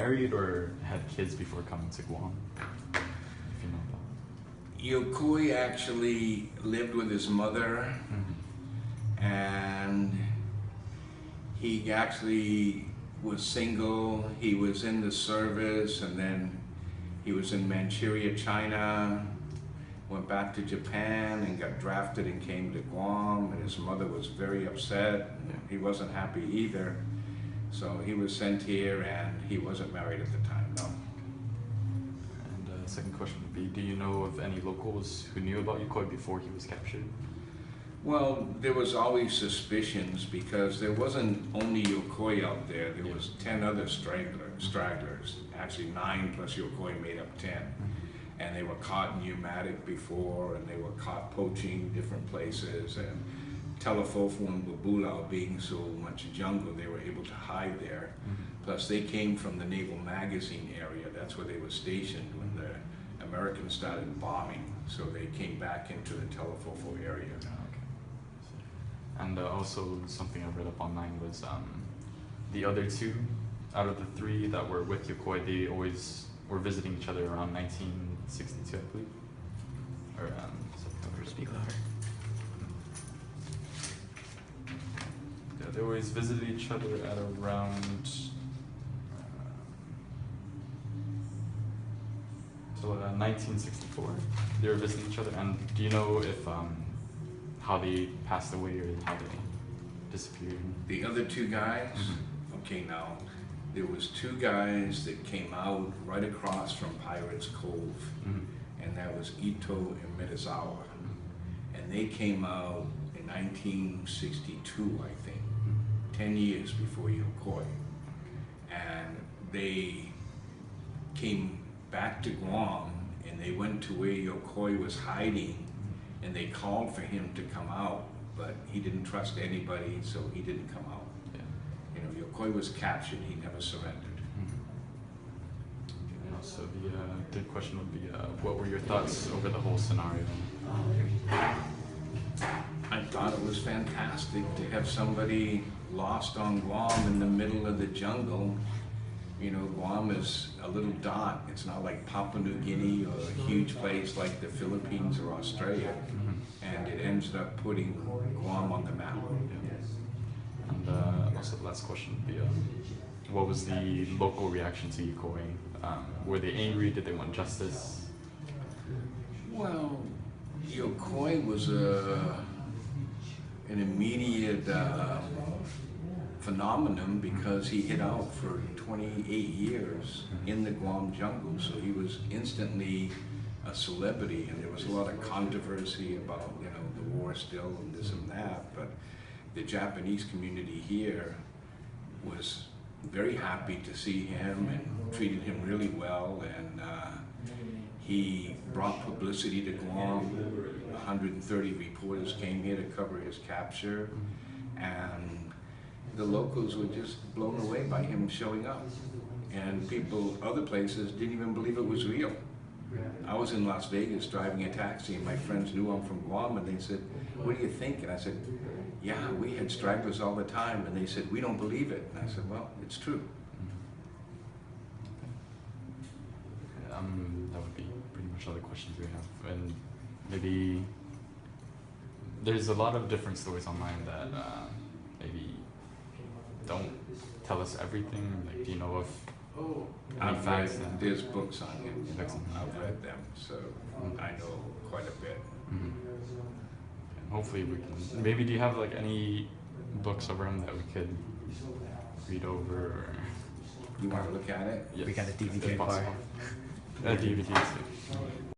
married or had kids before coming to Guam? If you know that. Yokoi actually lived with his mother, and he actually was single. He was in the service, and then he was in Manchuria, China, went back to Japan and got drafted and came to Guam, and his mother was very upset. He wasn't happy either. So he was sent here, and he wasn't married at the time, no. And second question would be, do you know of any locals who knew about Yokoi before he was captured? Well, there was always suspicions because there wasn't only Yokoi out there. There was 10 other stragglers. Actually 9 plus Yokoi made up 10. And they were caught in pneumatic before, and they were caught poaching different places. And Telefofo and Babulao being so much jungle, they were able to hide there. Plus they came from the Naval Magazine area. That's where they were stationed when the Americans started bombing. So they came back into the Telefofo area. And also something I read up online was the other 2 out of the 3 that were with Yokoi, they always were visiting each other around 1962, I believe. Or September. Speak louder. Yeah, they always visited each other at around till 1964. They were visiting each other. And do you know if how they passed away or how they disappeared? The other 2 guys? Okay, now, there was 2 guys that came out right across from Pirates Cove, and that was Ito and Metazawa. And they came out in 1962, I think, 10 years before Yokoi. And they came back to Guam, and they went to where Yokoi was hiding, and they called for him to come out, but he didn't trust anybody, so he didn't come out. You know, Yokoi was captured, he never surrendered. So the third question would be, what were your thoughts over the whole scenario? I thought it was fantastic to have somebody lost on Guam in the middle of the jungle. You know, Guam is a little dot. It's not like Papua New Guinea or a huge place like the Philippines or Australia. And it ends up putting Guam on the map. And also the last question would be, what was the local reaction to Yokoi? Were they angry? Did they want justice? Well, Yokoi was an immediate phenomenon because he hid out for 28 years in the Guam jungle, so he was instantly a celebrity, and there was a lot of controversy about, you know, the war still and this and that, but the Japanese community here was very happy to see him and treated him really well, and he brought publicity to Guam. 130 reporters came here to cover his capture, and the locals were just blown away by him showing up. And people, other places, didn't even believe it was real. I was in Las Vegas driving a taxi, and my friends knew I'm from Guam, and they said, "What do you think?" And I said, "Yeah, we had stragglers all the time." And they said, "We don't believe it." And I said, "Well, it's true." That would be pretty much all the questions we have. And maybe there's a lot of different stories online that maybe don't tell us everything. Like, do you know of any facts? There's books on him. I've read them, so I know quite a bit. And hopefully we can. Maybe do you have like any books over him that we could read over? Or, you want to look at it? Yes, We got a DVD if possible. bar. DVD.